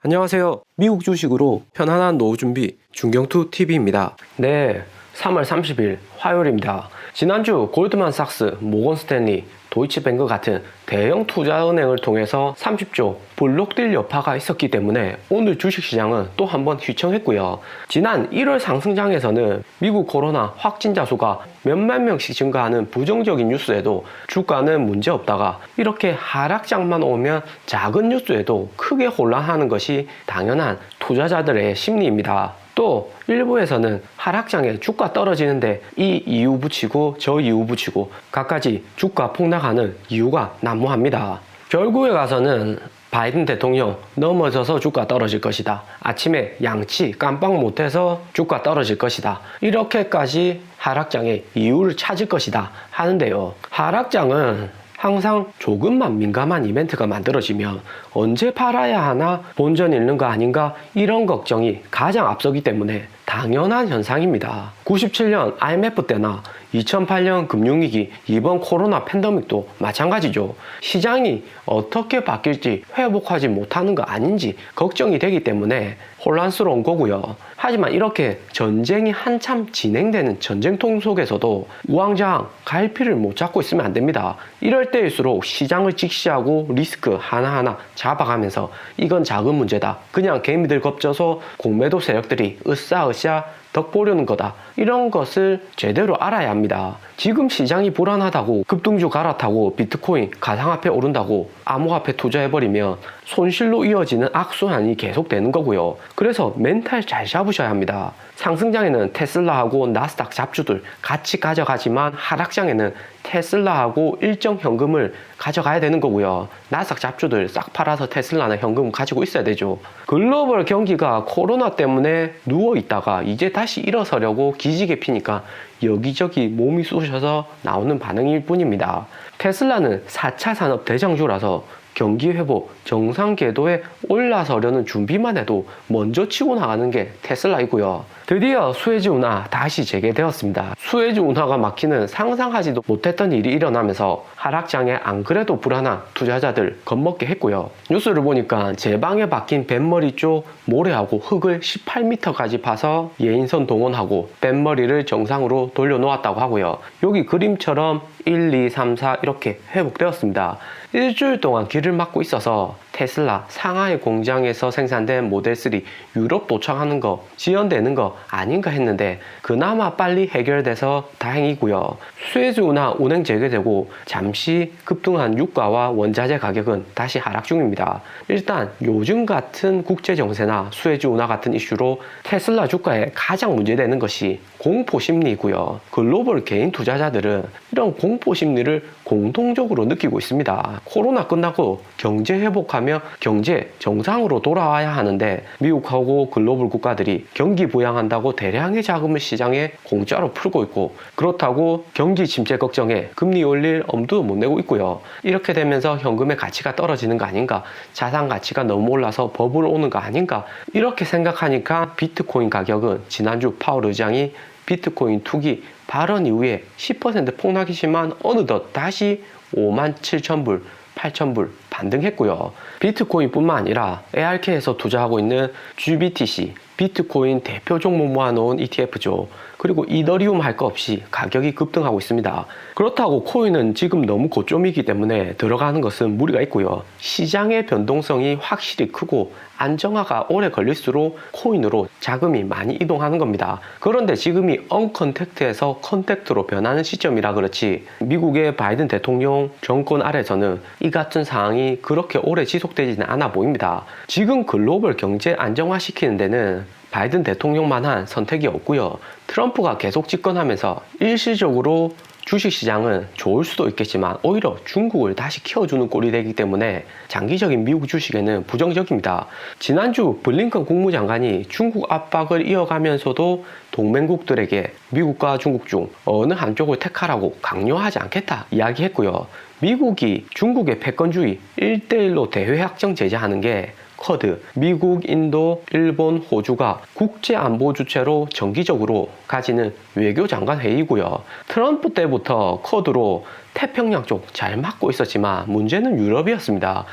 안녕하세요. 미국 주식으로 편안한 노후 준비 중경투 TV입니다. 네, 3월 30일 화요일입니다. 지난주 골드만삭스, 모건스탠리, 도이치뱅크 같은 대형 투자은행을 통해서 30조 블록딜 여파가 있었기 때문에 오늘 주식시장은 또 한번 휘청했고요. 지난 1월 상승장에서는 미국 코로나 확진자 수가 몇만 명씩 증가하는 부정적인 뉴스에도 주가는 문제없다가 이렇게 하락장만 오면 작은 뉴스에도 크게 혼란하는 것이 당연한 투자자들의 심리입니다. 또 일부에서는 하락장에 주가 떨어지는데 이 이유 붙이고 저 이유 붙이고 갖가지 주가 폭락하는 이유가 난무합니다. 결국에 가서는 바이든 대통령 넘어져서 주가 떨어질 것이다. 아침에 양치 깜빡 못해서 주가 떨어질 것이다. 이렇게까지 하락장의 이유를 찾을 것이다 하는데요. 하락장은 항상 조금만 민감한 이벤트가 만들어지면 언제 팔아야 하나 본전 잃는 거 아닌가 이런 걱정이 가장 앞서기 때문에 당연한 현상입니다. 97년 IMF 때나 2008년 금융위기, 이번 코로나 팬데믹도 마찬가지죠. 시장이 어떻게 바뀔지 회복하지 못하는 거 아닌지 걱정이 되기 때문에 혼란스러운 거고요. 하지만 이렇게 전쟁이 한참 진행되는 전쟁통 속에서도 우왕좌왕 갈피를 못 잡고 있으면 안 됩니다. 이럴 때일수록 시장을 직시하고 리스크 하나하나 잡아가면서 이건 작은 문제다. 그냥 개미들 겁져서 공매도 세력들이 으쌰으쌰 덕 보려는 거다. 이런 것을 제대로 알아야 합니다. 지금 시장이 불안하다고 급등주 갈아타고 비트코인 가상화폐 오른다고 암호화폐 투자해버리면 손실로 이어지는 악순환이 계속되는 거고요. 그래서 멘탈 잘 잡으셔야 합니다. 상승장에는 테슬라하고 나스닥 잡주들 같이 가져가지만 하락장에는 테슬라하고 일정 현금을 가져가야 되는 거고요. 나스닥 잡주들 싹 팔아서 테슬라나 현금 가지고 있어야 되죠. 글로벌 경기가 코로나 때문에 누워있다가 이제 다시 일어서려고 기지개 피니까 여기저기 몸이 쑤셔서 나오는 반응일 뿐입니다. 테슬라는 4차 산업 대장주라서 경기 회복, 정상 궤도에 올라서려는 준비만 해도 먼저 치고 나가는 게 테슬라이고요. 드디어 수에즈 운하 다시 재개되었습니다. 수에즈 운하가 막히는 상상하지도 못했던 일이 일어나면서 하락장에 안 그래도 불안한 투자자들 겁먹게 했고요. 뉴스를 보니까 제 방에 박힌 뱃머리 쪽 모래하고 흙을 18m까지 파서 예인선 동원하고 뱃머리를 정상으로 돌려놓았다고 하고요. 여기 그림처럼 1, 2, 3, 4 이렇게 회복되었습니다. 일주일 동안 길을 막고 있어서 테슬라 상하이 공장에서 생산된 모델3 유럽 도착하는 거 지연되는 거 아닌가 했는데 그나마 빨리 해결돼서 다행이고요. 수에즈 운하 운행 재개되고 잠시 급등한 유가와 원자재 가격은 다시 하락 중입니다. 일단 요즘 같은 국제 정세나 수에즈 운하 같은 이슈로 테슬라 주가에 가장 문제되는 것이 공포 심리이고요. 글로벌 개인 투자자들은 이런 공포 심리를 공통적으로 느끼고 있습니다. 코로나 끝나고 경제 회복하며 경제 정상으로 돌아와야 하는데 미국하고 글로벌 국가들이 경기 부양한다고 대량의 자금을 시장에 공짜로 풀고 있고 그렇다고 경기 침체 걱정에 금리 올릴 엄두도 못 내고 있고요. 이렇게 되면서 현금의 가치가 떨어지는 거 아닌가, 자산 가치가 너무 올라서 버블 오는 거 아닌가 이렇게 생각하니까 비트코인 가격은 지난주 파월 의장이 비트코인 투기 발언 이후에 10% 폭락이 심한 어느덧 다시 57,000불, 8,000불 반등했고요. 비트코인뿐만 아니라 ARK에서 투자하고 있는 GBTC, 비트코인 대표 종목 모아놓은 ETF죠. 그리고 이더리움 할 거 없이 가격이 급등하고 있습니다. 그렇다고 코인은 지금 너무 고점이기 때문에 들어가는 것은 무리가 있고요. 시장의 변동성이 확실히 크고 안정화가 오래 걸릴수록 코인으로 자금이 많이 이동하는 겁니다. 그런데 지금이 언컨택트에서 컨택트로 변하는 시점이라 그렇지 미국의 바이든 대통령 정권 아래서는 이 같은 상황이 그렇게 오래 지속되지는 않아 보입니다. 지금 글로벌 경제 안정화시키는 데는 바이든 대통령만한 선택이 없고요. 트럼프가 계속 집권하면서 일시적으로 주식시장은 좋을 수도 있겠지만 오히려 중국을 다시 키워주는 꼴이 되기 때문에 장기적인 미국 주식에는 부정적입니다. 지난주 블링컨 국무장관이 중국 압박을 이어가면서도 동맹국들에게 미국과 중국 중 어느 한쪽을 택하라고 강요하지 않겠다 이야기했고요. 미국이 중국의 패권주의 1대1로 대외 확정 제재하는 게 쿼드, 미국, 인도, 일본, 호주가 국제안보 주체로 정기적으로 가지는 외교장관 회의고요. 트럼프 때부터 쿼드로 태평양 쪽 잘 막고 있었지만 문제는 유럽이었습니다.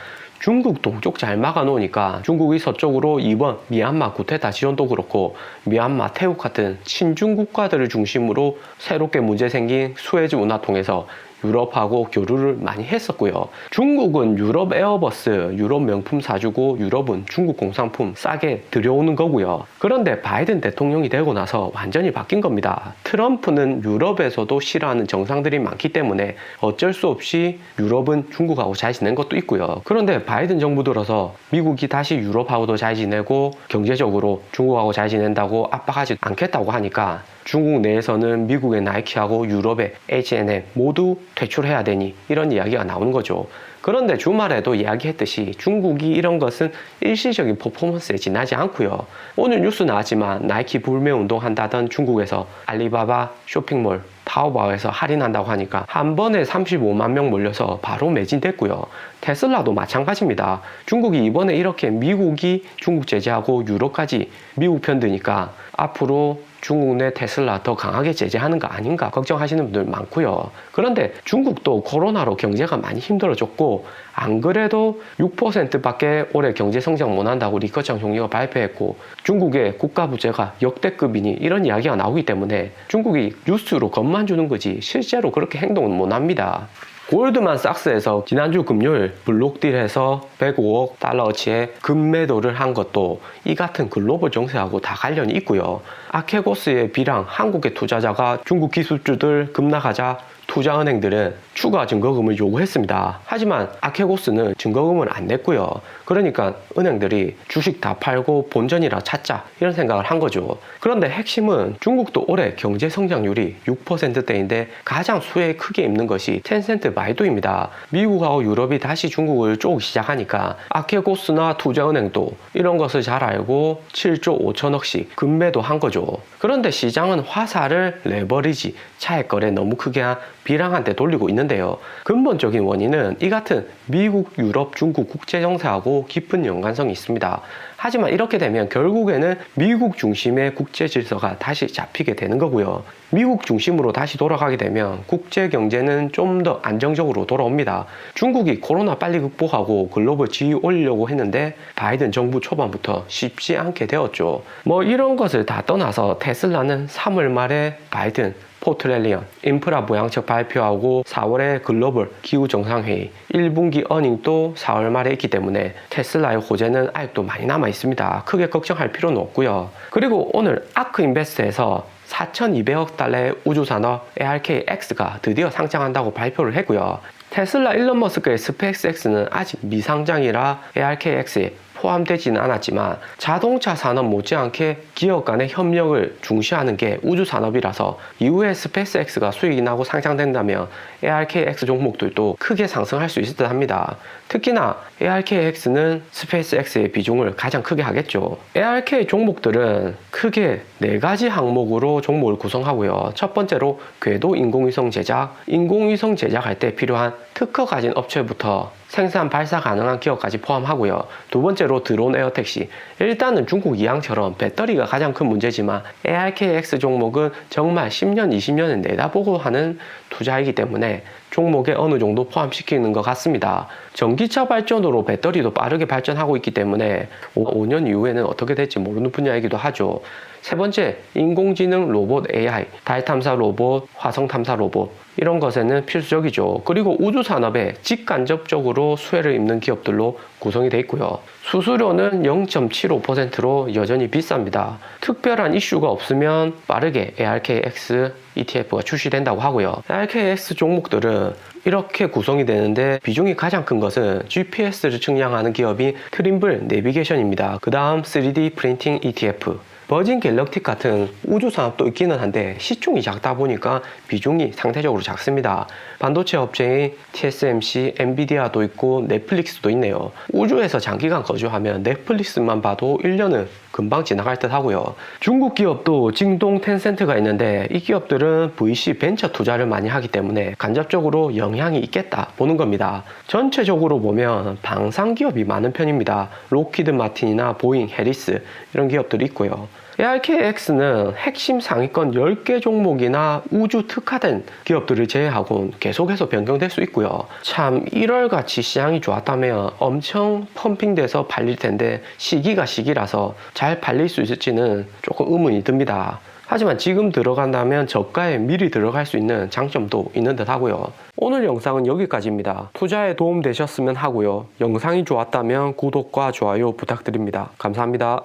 중국 동쪽 잘 막아놓으니까 중국이 서쪽으로 이번 미얀마 쿠데타 지원도 그렇고 미얀마, 태국 같은 친중 국가들을 중심으로 새롭게 문제 생긴 수에즈 운하 통해서 유럽하고 교류를 많이 했었고요. 중국은 유럽 에어버스, 유럽 명품 사주고 유럽은 중국 공산품 싸게 들여오는 거고요. 그런데 바이든 대통령이 되고 나서 완전히 바뀐 겁니다. 트럼프는 유럽에서도 싫어하는 정상들이 많기 때문에 어쩔 수 없이 유럽은 중국하고 잘 지낸 것도 있고요. 그런데 바이든 정부 들어서 미국이 다시 유럽하고도 잘 지내고 경제적으로 중국하고 잘 지낸다고 압박하지 않겠다고 하니까 중국 내에서는 미국의 나이키하고 유럽의 H&M 모두 퇴출해야 되니 이런 이야기가 나오는 거죠. 그런데 주말에도 이야기했듯이 중국이 이런 것은 일시적인 퍼포먼스에 지나지 않고요. 오늘 뉴스 나왔지만 나이키 불매 운동한다던 중국에서 알리바바 쇼핑몰 타오바오에서 할인한다고 하니까 한 번에 35만 명 몰려서 바로 매진됐고요. 테슬라도 마찬가지입니다. 중국이 이번에 이렇게 미국이 중국 제재하고 유럽까지 미국 편 드니까 앞으로 중국 내 테슬라 더 강하게 제재하는 거 아닌가 걱정하시는 분들 많고요. 그런데 중국도 코로나로 경제가 많이 힘들어졌고 안 그래도 6%밖에 올해 경제 성장 못한다고 리커창 총리가 발표했고 중국의 국가 부채가 역대급이니 이런 이야기가 나오기 때문에 중국이 뉴스로 겁만 주는 거지 실제로 그렇게 행동은 못합니다. 골드만삭스에서 지난주 금요일 블록딜에서 105억 달러어치의 급매도를 한 것도 이 같은 글로벌 정세하고 다 관련이 있고요. 아케고스의 비랑 한국의 투자자가 중국 기술주들 급락하자 투자은행들은 추가 증거금을 요구했습니다. 하지만 아케고스는 증거금을 안 냈고요. 그러니까 은행들이 주식 다 팔고 본전이라 찾자 이런 생각을 한 거죠. 그런데 핵심은 중국도 올해 경제 성장률이 6%대인데 가장 수혜에 크게 입는 것이 텐센트 바이두입니다. 미국하고 유럽이 다시 중국을 쪼기 시작하니까 아케고스나 투자은행도 이런 것을 잘 알고 7조 5천억씩 급매도 한 거죠. 그런데 시장은 화살을 레버리지, 차익 거래 너무 크게 한 비랑한테 돌리고 있는데요. 근본적인 원인은 이 같은 미국, 유럽, 중국 국제 정세하고 깊은 연관성이 있습니다. 하지만 이렇게 되면 결국에는 미국 중심의 국제 질서가 다시 잡히게 되는 거고요. 미국 중심으로 다시 돌아가게 되면 국제 경제는 좀 더 안정적으로 돌아옵니다. 중국이 코로나 빨리 극복하고 글로벌 지위 올리려고 했는데 바이든 정부 초반부터 쉽지 않게 되었죠. 뭐 이런 것을 다 떠나서 테슬라는 3월 말에 바이든 포트렐리언 인프라 보양책 발표하고 4월에 글로벌 기후 정상회의 1분기 어닝도 4월 말에 있기 때문에 테슬라의 호재는 아직도 많이 남아 있습니다. 크게 걱정할 필요는 없고요. 그리고 오늘 아크인베스트에서 4,200억 달러의 우주산업 ARKX가 드디어 상장한다고 발표를 했고요. 테슬라 일론 머스크의 스페이스X는 아직 미상장이라 ARKX에 포함되지는 않았지만 자동차 산업 못지않게 기업 간의 협력을 중시하는 게 우주 산업이라서 이후에 스페이스X가 수익이 나고 상장된다면 ARKX 종목들도 크게 상승할 수 있을 듯 합니다. 특히나 ARKX는 스페이스X의 비중을 가장 크게 하겠죠. ARK 종목들은 크게 4가지 항목으로 종목을 구성하고요. 첫 번째로 궤도 인공위성 제작, 인공위성 제작할 때 필요한 특허 가진 업체부터 생산 발사 가능한 기업까지 포함하고요. 두 번째로 드론 에어택시. 일단은 중국 이항처럼 배터리가 가장 큰 문제지만 ARKX 종목은 정말 10년, 20년을 내다보고 하는 투자이기 때문에 종목에 어느 정도 포함시키는 것 같습니다. 전기차 발전으로 배터리도 빠르게 발전하고 있기 때문에 5년 이후에는 어떻게 될지 모르는 분야이기도 하죠. 세 번째, 인공지능 로봇 AI, 달 탐사 로봇, 화성 탐사 로봇 이런 것에는 필수적이죠. 그리고 우주 산업에 직간접적으로 수혜를 입는 기업들로 구성이 되어 있고요. 수수료는 0.75%로 여전히 비쌉니다. 특별한 이슈가 없으면 빠르게 ARKX ETF가 출시된다고 하고요. ARKX 종목들은 이렇게 구성이 되는데 비중이 가장 큰 것은 GPS를 측량하는 기업인 트림블 내비게이션입니다. 그 다음 3D 프린팅 ETF, 버진 갤럭틱 같은 우주 산업도 있기는 한데 시총이 작다 보니까 비중이 상대적으로 작습니다. 반도체 업체인 TSMC, 엔비디아도 있고 넷플릭스도 있네요. 우주에서 장기간 거주하면 넷플릭스만 봐도 1년은 금방 지나갈 듯 하고요. 중국 기업도 징동 텐센트가 있는데 이 기업들은 VC 벤처 투자를 많이 하기 때문에 간접적으로 영향이 있겠다 보는 겁니다. 전체적으로 보면 방산 기업이 많은 편입니다. 록히드 마틴이나 보잉, 해리스 이런 기업들이 있고요. ARKX는 핵심 상위권 10개 종목이나 우주 특화된 기업들을 제외하고는 계속해서 변경될 수 있고요. 참 1월같이 시장이 좋았다면 엄청 펌핑돼서 팔릴 텐데 시기라서 잘 팔릴 수 있을지는 조금 의문이 듭니다. 하지만 지금 들어간다면 저가에 미리 들어갈 수 있는 장점도 있는 듯 하고요. 오늘 영상은 여기까지입니다. 투자에 도움 되셨으면 하고요. 영상이 좋았다면 구독과 좋아요 부탁드립니다. 감사합니다.